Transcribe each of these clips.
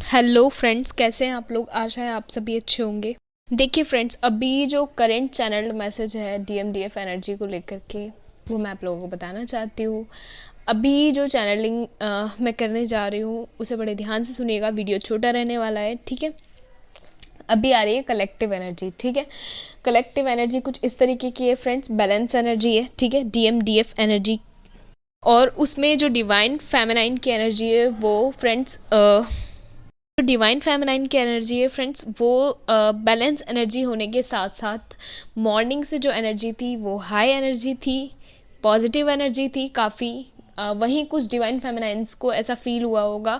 Hello friends, कैसे हैं आप लोग। आशा है आप सभी अच्छे होंगे। देखिए फ्रेंड्स, अभी जो करंट चैनल मैसेज है डीएमडीएफ एनर्जी को लेकर के, वो मैं आप लोगों को बताना चाहती हूँ। अभी जो चैनलिंग मैं करने जा रही हूँ उसे बड़े ध्यान से सुनिएगा, वीडियो छोटा रहने वाला है, ठीक है। अभी आ रही है कलेक्टिव एनर्जी, ठीक है। कलेक्टिव एनर्जी कुछ इस तरीके की है फ्रेंड्स, बैलेंस एनर्जी है, ठीक है, डीएमडीएफ एनर्जी। और उसमें जो डिवाइन फेमिनाइन की एनर्जी है वो फ्रेंड्स, जो डिवाइन फेमिनाइन की एनर्जी है फ्रेंड्स, वो बैलेंस एनर्जी होने के साथ साथ मॉर्निंग से जो एनर्जी थी वो हाई एनर्जी थी, पॉजिटिव एनर्जी थी काफ़ी। वहीं कुछ डिवाइन फेमिनाइंस को ऐसा फील हुआ होगा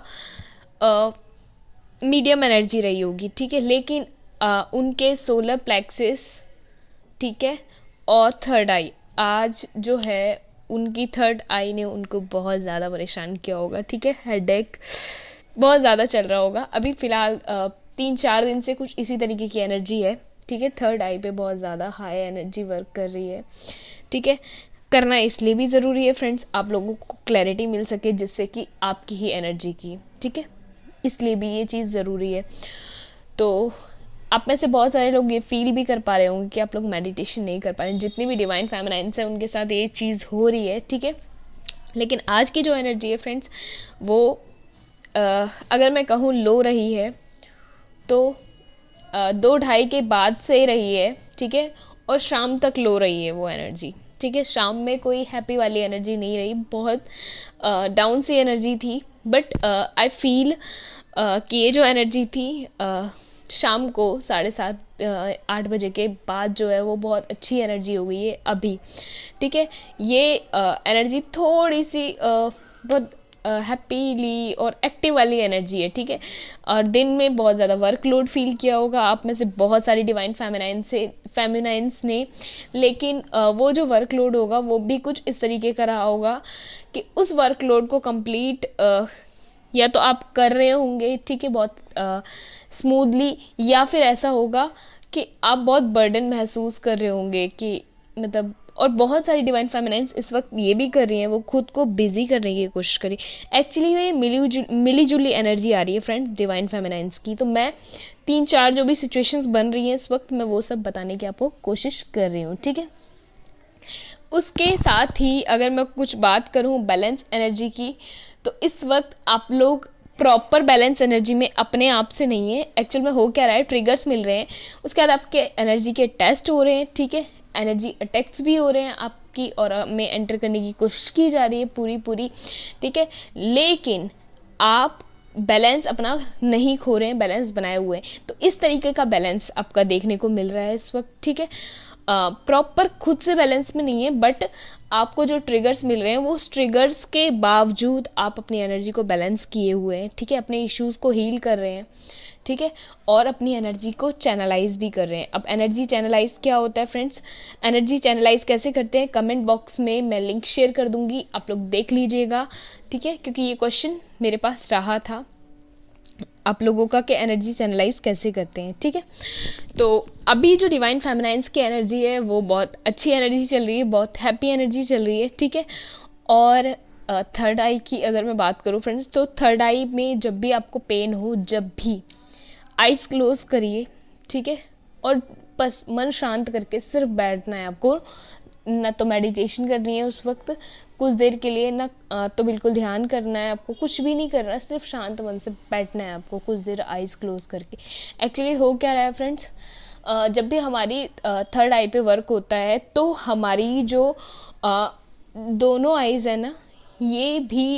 मीडियम एनर्जी रही होगी, ठीक है। लेकिन उनके सोलर प्लेक्सिस, ठीक है, और थर्ड आई आज जो है, उनकी थर्ड आई ने उनको बहुत ज़्यादा परेशान किया होगा, ठीक है। हेडेक बहुत ज़्यादा चल रहा होगा अभी फ़िलहाल 3-4 दिन से कुछ इसी तरीके की एनर्जी है, ठीक है। थर्ड आई पे बहुत ज़्यादा हाई एनर्जी वर्क कर रही है, ठीक है। करना इसलिए भी ज़रूरी है फ्रेंड्स, आप लोगों को क्लैरिटी मिल सके जिससे कि आपकी ही एनर्जी की, ठीक है, इसलिए भी ये चीज़ ज़रूरी है। तो आप में से बहुत सारे लोग ये फील भी कर पा रहे होंगे कि आप लोग मेडिटेशन नहीं कर पा रहे हैं। जितनी भी डिवाइन फेमिनाइंस है उनके साथ ये चीज़ हो रही है, ठीक है। लेकिन आज की जो एनर्जी है फ्रेंड्स, वो अगर मैं कहूँ लो रही है तो 2-2:30 के बाद से रही है, ठीक है। और शाम तक लो रही है वो एनर्जी, ठीक है। शाम में कोई हैप्पी वाली एनर्जी नहीं रही, बहुत डाउन सी एनर्जी थी। बट आई फील कि ये जो एनर्जी थी शाम को 7:30-8 बजे के बाद जो है वो बहुत अच्छी एनर्जी हो गई है अभी, ठीक है। ये एनर्जी थोड़ी सी बहुत हैप्पीली और एक्टिव वाली एनर्जी है, ठीक है। और दिन में बहुत ज़्यादा वर्कलोड फील किया होगा आप में से बहुत सारी डिवाइन फेमिनाइंस ने। लेकिन वो जो वर्कलोड होगा वो भी कुछ इस तरीके का रहा होगा कि उस वर्कलोड को कंप्लीट या तो आप कर रहे होंगे, ठीक है, बहुत स्मूथली, या फिर ऐसा होगा कि आप बहुत बर्डन महसूस कर रहे होंगे कि मतलब। और बहुत सारी डिवाइन फेमिनाइंस इस वक्त ये भी कर रही हैं, वो खुद को बिजी करने की कोशिश करी। एक्चुअली ये मिली जुली एनर्जी आ रही है फ्रेंड्स डिवाइन फेमिनाइंस की। तो मैं 3-4 जो भी सिचुएशंस बन रही हैं इस वक्त, मैं वो सब बताने की आपको कोशिश कर रही हूँ, ठीक है। उसके साथ ही अगर मैं कुछ बात करूँ बैलेंस एनर्जी की, तो इस वक्त आप लोग प्रॉपर बैलेंस एनर्जी में अपने आप से नहीं है। एक्चुअल में हो क्या रहा है, ट्रिगर्स मिल रहे हैं, उसके बाद आपके एनर्जी के टेस्ट हो रहे हैं, ठीक है। एनर्जी अटैक्स भी हो रहे हैं आपकी, और में एंटर करने की कोशिश की जा रही है पूरी, ठीक है। लेकिन आप बैलेंस अपना नहीं खो रहे हैं, बैलेंस बनाए हुए हैं। तो इस तरीके का बैलेंस आपका देखने को मिल रहा है इस वक्त, ठीक है। प्रॉपर खुद से बैलेंस में नहीं है, बट आपको जो ट्रिगर्स मिल रहे हैं वो ट्रिगर्स के बावजूद आप अपनी एनर्जी को बैलेंस किए हुए हैं, ठीक है। अपने इश्यूज़ को हील कर रहे हैं, ठीक है, और अपनी एनर्जी को चैनलाइज भी कर रहे हैं। अब एनर्जी चैनलाइज क्या होता है फ्रेंड्स, एनर्जी चैनलाइज कैसे करते हैं, कमेंट बॉक्स में मैं लिंक शेयर कर दूंगी, आप लोग देख लीजिएगा, ठीक है। क्योंकि ये क्वेश्चन मेरे पास रहा था आप लोगों का कि एनर्जी चैनलाइज कैसे करते हैं, ठीक है। तो अभी जो डिवाइन फेमिनाइंस की एनर्जी है वो बहुत अच्छी एनर्जी चल रही है, बहुत हैप्पी एनर्जी चल रही है, ठीक है। और थर्ड आई की अगर मैं बात करूँ फ्रेंड्स, तो थर्ड आई में जब भी आपको पेन हो, जब भी आइज़ क्लोज करिए, ठीक है, और बस मन शांत करके सिर्फ बैठना है आपको। ना तो मेडिटेशन करनी है उस वक्त कुछ देर के लिए, ना तो बिल्कुल ध्यान करना है आपको, कुछ भी नहीं करना, सिर्फ शांत मन से बैठना है आपको कुछ देर आइज़ क्लोज करके। एक्चुअली हो क्या रहा है फ्रेंड्स, जब भी हमारी थर्ड आई पे वर्क होता है तो हमारी जो दोनों आइज़ है ना, ये भी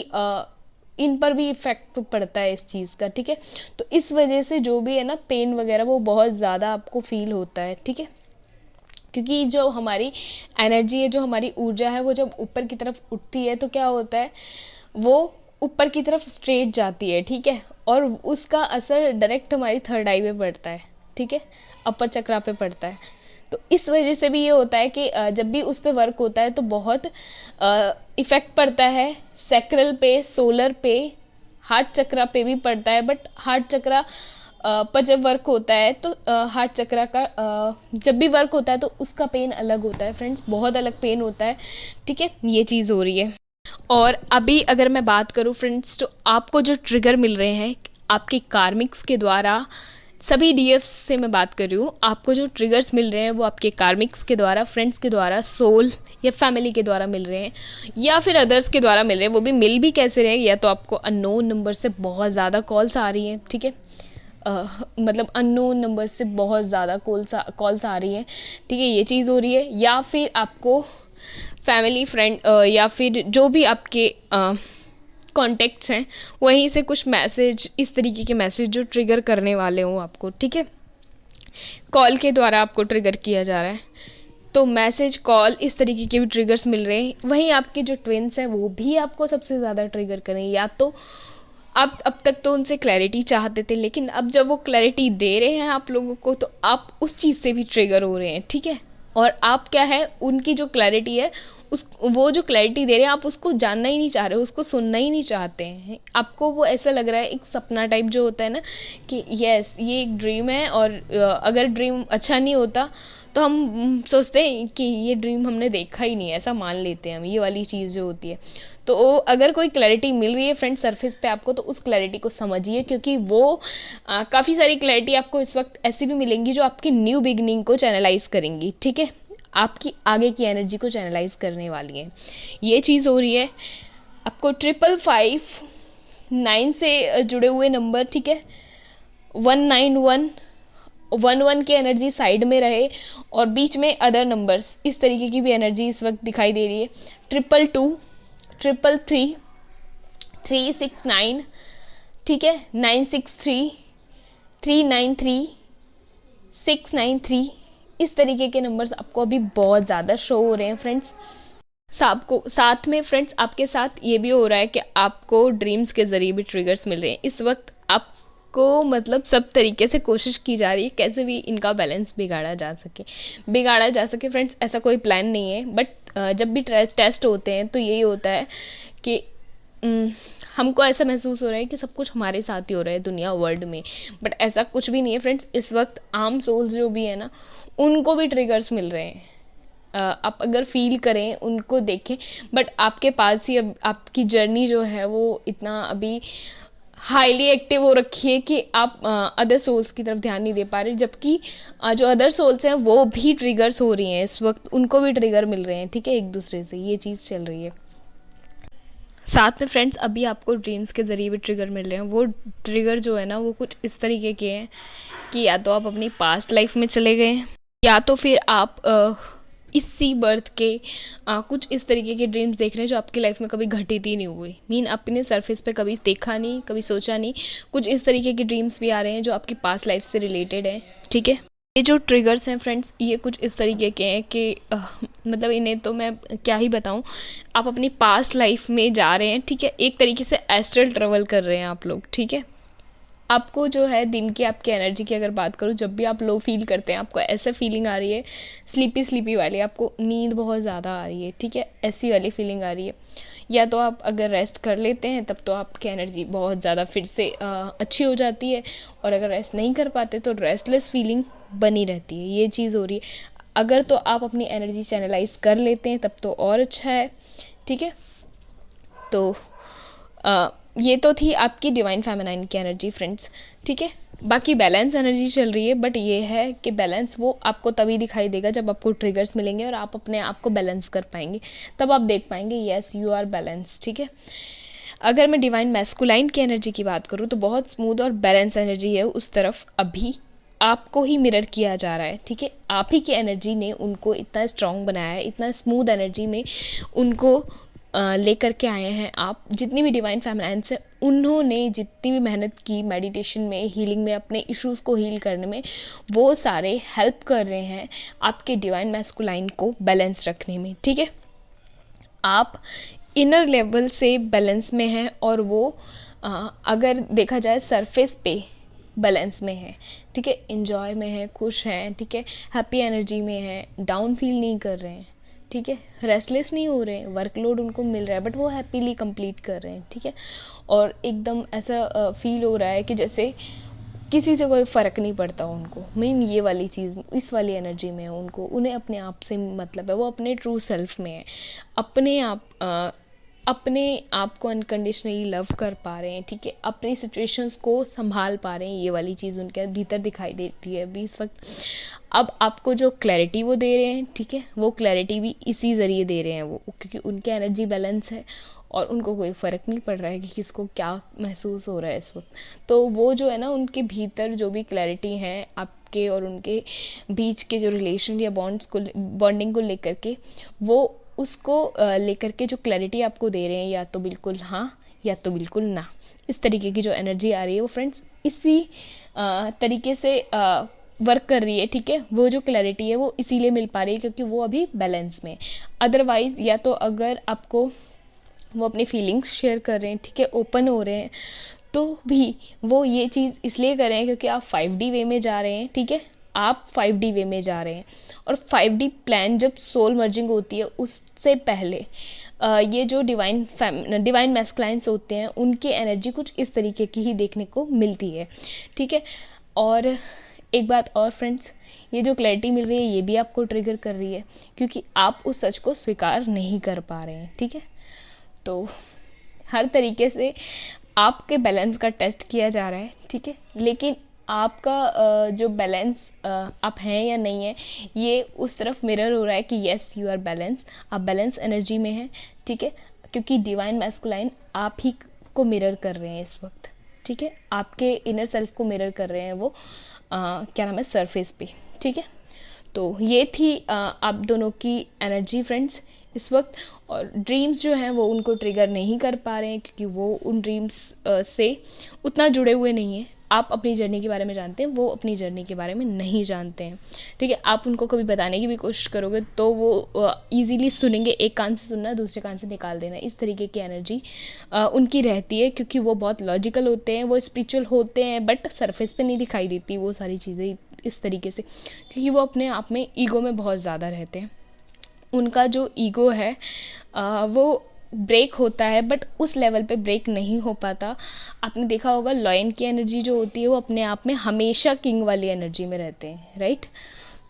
इन पर भी इफ़ेक्ट पड़ता है इस चीज़ का, ठीक है। तो इस वजह से जो भी है ना पेन वगैरह वो बहुत ज़्यादा आपको फील होता है, ठीक है। क्योंकि जो हमारी एनर्जी है, जो हमारी ऊर्जा है, वो जब ऊपर की तरफ उठती है तो क्या होता है, वो ऊपर की तरफ स्ट्रेट जाती है, ठीक है। और उसका असर डायरेक्ट हमारी थर्ड आई पे पड़ता है, ठीक है, अपर चक्रा पे पड़ता है। तो इस वजह से भी ये होता है कि जब भी उस पर वर्क होता है तो बहुत इफ़ेक्ट पड़ता है सैक्रल पे, सोलर पे, हार्ट चक्रा पे भी पड़ता है। बट हार्ट चक्रा पर जब वर्क होता है तो हार्ट चक्रा का जब भी वर्क होता है तो उसका पेन अलग होता है फ्रेंड्स, बहुत अलग पेन होता है, ठीक है। ये चीज़ हो रही है। और अभी अगर मैं बात करूँ फ्रेंड्स, तो आपको जो ट्रिगर मिल रहे हैं आपके कार्मिक्स के द्वारा, सभी डीएफ से मैं बात कर रही हूँ, आपको जो ट्रिगर्स मिल रहे हैं वो आपके कार्मिक्स के द्वारा, फ्रेंड्स के द्वारा, सोल या फैमिली के द्वारा मिल रहे हैं, या फिर अदर्स के द्वारा मिल रहे हैं। वो भी मिल भी कैसे रहे, या तो आपको अननोन नंबर से बहुत ज़्यादा कॉल्स आ रही हैं, ठीक है, मतलब अननोन नंबर से बहुत ज़्यादा कॉल्स आ रही हैं, ठीक है, ये चीज़ हो रही है। या फिर आपको फैमिली, फ्रेंड या फिर जो भी आपके कॉन्टेक्ट्स हैं वहीं से कुछ मैसेज, इस तरीके के मैसेज जो ट्रिगर करने वाले हों आपको, ठीक है, कॉल के द्वारा आपको ट्रिगर किया जा रहा है। तो मैसेज, कॉल, इस तरीके के भी ट्रिगर्स मिल रहे हैं। वहीं आपके जो ट्विन्स हैं वो भी आपको सबसे ज़्यादा ट्रिगर करें। या तो आप अब तक तो उनसे क्लैरिटी चाहते थे, लेकिन अब जब वो क्लैरिटी दे रहे हैं आप लोगों को, तो आप उस चीज़ से भी ट्रिगर हो रहे हैं, ठीक है। और आप क्या है, उनकी जो क्लैरिटी है, उस वो जो क्लैरिटी दे रहे हैं आप उसको जानना ही नहीं चाह रहे हो, उसको सुनना ही नहीं चाहते हैं। आपको वो ऐसा लग रहा है, एक सपना टाइप जो होता है ना, कि यस ये एक ड्रीम है, और अगर ड्रीम अच्छा नहीं होता तो हम सोचते हैं कि ये ड्रीम हमने देखा ही नहीं है, ऐसा मान लेते हैं हम, ये वाली चीज़ जो होती है। तो अगर कोई क्लैरिटी मिल रही है फ्रेंड सरफेस पे आपको, तो उस क्लैरिटी को समझिए, क्योंकि वो काफ़ी सारी क्लैरिटी आपको इस वक्त ऐसी भी मिलेंगी जो आपकी न्यू बिगनिंग को चैनलाइज करेंगी, ठीक है, आपकी आगे की एनर्जी को चैनलाइज करने वाली है। ये चीज़ हो रही है। आपको 555 से जुड़े हुए नंबर, ठीक है, 191 11 की एनर्जी साइड में रहे, और बीच में अदर नंबर्स, इस तरीके की भी एनर्जी इस वक्त दिखाई दे रही है। 222 333 369, ठीक है, 963 393 693, इस तरीके के नंबर्स आपको अभी बहुत ज़्यादा शो हो रहे हैं फ्रेंड्स। साथ में फ्रेंड्स आपके साथ ये भी हो रहा है कि आपको ड्रीम्स के ज़रिए भी ट्रिगर्स मिल रहे हैं। इस वक्त आपको मतलब सब तरीके से कोशिश की जा रही है कैसे भी इनका बैलेंस बिगाड़ा जा सके फ्रेंड्स। ऐसा कोई प्लान नहीं है, बट जब भी टेस्ट होते हैं तो यही होता है कि हमको ऐसा महसूस हो रहा है कि सब कुछ हमारे साथ ही हो रहा है दुनिया, वर्ल्ड में, बट ऐसा कुछ भी नहीं है फ्रेंड्स। इस वक्त आम सोल्स जो भी है ना, उनको भी ट्रिगर्स मिल रहे हैं। आप अगर फील करें, उनको देखें, बट आपके पास ही अब आपकी जर्नी जो है वो इतना अभी हाईली एक्टिव हो रखी है कि आप अदर सोल्स की तरफ ध्यान नहीं दे पा रहे, जबकि जो अदर सोल्स हैं वो भी ट्रिगर्स हो रही हैं इस वक्त, उनको भी ट्रिगर मिल रहे हैं, ठीक है, एक दूसरे से ये चीज़ चल रही है। साथ में फ्रेंड्स अभी आपको ड्रीम्स के ज़रिए भी ट्रिगर मिल रहे हैं। वो ट्रिगर जो है ना, वो कुछ इस तरीके के हैं कि या तो आप अपनी पास्ट लाइफ में चले गए, या तो फिर आप इसी बर्थ के कुछ इस तरीके के ड्रीम्स देख रहे हैं जो आपकी लाइफ में कभी घटित ही नहीं हुए, मीन आपने सरफेस पे कभी देखा नहीं, कभी सोचा नहीं। कुछ इस तरीके के ड्रीम्स भी आ रहे हैं जो आपकी पास्ट लाइफ से रिलेटेड है, ठीक है। ये जो ट्रिगर्स हैं फ्रेंड्स, ये कुछ इस तरीके के हैं कि मतलब इन्हें तो मैं क्या ही बताऊं। आप अपनी पास्ट लाइफ में जा रहे हैं, ठीक है, एक तरीके से एस्ट्रल ट्रेवल कर रहे हैं आप लोग, ठीक है। आपको जो है दिन की आपकी एनर्जी की अगर बात करूँ, जब भी आप लो फील करते हैं, आपको ऐसा फीलिंग आ रही है स्लीपी वाली, आपको नींद बहुत ज़्यादा आ रही है, ठीक है, ऐसी वाली फीलिंग आ रही है। या तो आप अगर रेस्ट कर लेते हैं तब तो आपकी एनर्जी बहुत ज़्यादा फिर से अच्छी हो जाती है, और अगर रेस्ट नहीं कर पाते तो रेस्टलेस फीलिंग बनी रहती है, ये चीज़ हो रही है। अगर तो आप अपनी एनर्जी चैनलाइज कर लेते हैं तब तो और अच्छा है, ठीक है। तो ये तो थी आपकी डिवाइन फेमिनाइन की एनर्जी फ्रेंड्स, ठीक है। बाकी बैलेंस एनर्जी चल रही है, बट ये है कि बैलेंस वो आपको तभी दिखाई देगा जब आपको ट्रिगर्स मिलेंगे और आप अपने आप को बैलेंस कर पाएंगे, तब आप देख पाएंगे यस यू आर बैलेंस, ठीक है। अगर मैं डिवाइन मैस्कुलाइन की एनर्जी की बात करूँ तो बहुत स्मूथ और बैलेंस एनर्जी है, उस तरफ अभी आपको ही मिरर किया जा रहा है, ठीक है। आप ही की एनर्जी ने उनको इतना स्ट्रॉन्ग बनाया है, इतना स्मूथ एनर्जी में उनको लेकर के आए हैं आप। जितनी भी डिवाइन फेमिनाइन्स हैं, उन्होंने जितनी भी मेहनत की मेडिटेशन में, हीलिंग में, अपने इश्यूज़ को हील करने में, वो सारे हेल्प कर रहे हैं आपके डिवाइन मैस्कुलाइन को बैलेंस रखने में, ठीक है। आप इनर लेवल से बैलेंस में हैं, और वो अगर देखा जाए सरफेस पे बैलेंस में है, ठीक है, एंजॉय में है, खुश हैं, ठीक है, हैप्पी एनर्जी में है, डाउन फील नहीं कर रहे हैं, ठीक है, रेस्टलेस नहीं हो रहे हैं, वर्कलोड उनको मिल रहा है बट वो हैप्पीली कंप्लीट कर रहे हैं, ठीक है। और एकदम ऐसा फील हो रहा है कि जैसे किसी से कोई फ़र्क नहीं पड़ता उनको, मीन ये वाली चीज़, इस वाली एनर्जी में है उनको, उन्हें अपने आप से मतलब है, वो अपने ट्रू सेल्फ में है, अपने आप अपने आप को अनकंडीशनली लव कर पा रहे हैं, ठीक है, अपनी सिचुएशंस को संभाल पा रहे हैं, ये वाली चीज़ उनके भीतर दिखाई देती है अभी इस वक्त। अब आपको जो क्लैरिटी वो दे रहे हैं, ठीक है, वो क्लैरिटी भी इसी ज़रिए दे रहे हैं वो, क्योंकि उनके एनर्जी बैलेंस है और उनको कोई फ़र्क नहीं पड़ रहा है कि किसको क्या महसूस हो रहा है इस वक्त। तो वो जो है ना, उनके भीतर जो भी क्लैरिटी है आपके और उनके बीच के जो रिलेशन या बॉन्डिंग को लेकर के, वो उसको लेकर के जो क्लैरिटी आपको दे रहे हैं, या तो बिल्कुल हाँ या तो बिल्कुल ना, इस तरीके की जो एनर्जी आ रही है वो फ्रेंड्स इसी तरीके से वर्क कर रही है, ठीक है। वो जो क्लैरिटी है वो इसीलिए मिल पा रही है क्योंकि वो अभी बैलेंस में। अदरवाइज या तो अगर आपको वो अपनी फीलिंग्स शेयर कर रहे हैं, ठीक है, ओपन हो रहे हैं, तो भी वो ये चीज़ इसलिए कर रहे हैं क्योंकि आप 5D वे में जा रहे हैं, ठीक है, आप 5D वे में जा रहे हैं। और 5D प्लान जब सोल मर्जिंग होती है उससे पहले ये जो डिवाइन मैस्कुलाइन्स होते हैं उनकी एनर्जी कुछ इस तरीके की ही देखने को मिलती है, ठीक है। और एक बात और फ्रेंड्स, ये जो क्लैरिटी मिल रही है ये भी आपको ट्रिगर कर रही है क्योंकि आप उस सच को स्वीकार नहीं कर पा रहे हैं, ठीक है। तो हर तरीके से आपके बैलेंस का टेस्ट किया जा रहा है, ठीक है, लेकिन आपका जो बैलेंस आप हैं या नहीं है ये उस तरफ मिरर हो रहा है कि येस यू आर बैलेंस, आप बैलेंस एनर्जी में हैं, ठीक है, क्योंकि डिवाइन मैस्कुलाइन आप ही को मिरर कर रहे हैं इस वक्त, ठीक है, आपके इनर सेल्फ को मिरर कर रहे हैं वो क्या नाम है, सरफेस पे, ठीक है। तो ये थी आप दोनों की एनर्जी फ्रेंड्स इस वक्त। और ड्रीम्स जो हैं वो उनको ट्रिगर नहीं कर पा रहे हैं क्योंकि वो उन ड्रीम्स से उतना जुड़े हुए नहीं हैं। आप अपनी जर्नी के बारे में जानते हैं, वो अपनी जर्नी के बारे में नहीं जानते हैं, ठीक है। आप उनको कभी बताने की भी कोशिश करोगे तो वो ईजीली सुनेंगे, एक कान से सुनना दूसरे कान से निकाल देना, इस तरीके की एनर्जी उनकी रहती है क्योंकि वो बहुत लॉजिकल होते हैं, वो स्पिरिचुअल होते हैं, बट सरफेस पे नहीं दिखाई देती वो सारी चीज़ें इस तरीके से, क्योंकि वो अपने आप में ईगो में बहुत ज़्यादा रहते हैं। उनका जो ईगो है वो ब्रेक होता है बट उस लेवल पे ब्रेक नहीं हो पाता। आपने देखा होगा लॉयन की एनर्जी जो होती है वो अपने आप में हमेशा किंग वाली एनर्जी में रहते हैं, राइट,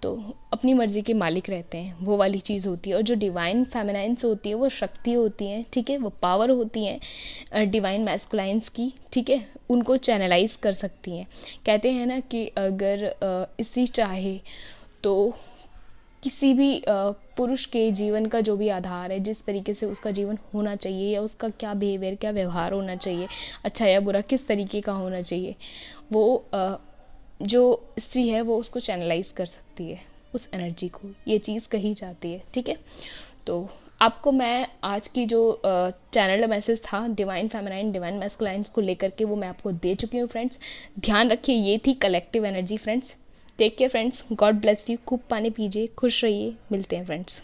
तो अपनी मर्ज़ी के मालिक रहते हैं, वो वाली चीज़ होती है। और जो डिवाइन फेमिनाइंस होती है वो शक्ति होती हैं, ठीक है, वो पावर होती हैं डिवाइन मैस्कुलाइंस की, ठीक है, उनको चैनलाइज कर सकती हैं। कहते हैं ना कि अगर स्त्री चाहे तो किसी भी पुरुष के जीवन का जो भी आधार है, जिस तरीके से उसका जीवन होना चाहिए या उसका क्या बिहेवियर, क्या व्यवहार होना चाहिए, अच्छा या बुरा किस तरीके का होना चाहिए, वो जो स्त्री है वो उसको चैनलाइज कर सकती है, उस एनर्जी को, ये चीज़ कही जाती है, ठीक है। तो आपको मैं आज की जो चैनल मैसेज था डिवाइन फेमिनाइन डिवाइन मैस्कुलाइन्स को लेकर के वो मैं आपको दे चुकी हूँ फ्रेंड्स। ध्यान रखिए ये थी collective energy friends. Take care friends, God bless you, खूब पानी पीजिए, खुश रहिए, मिलते हैं फ्रेंड्स।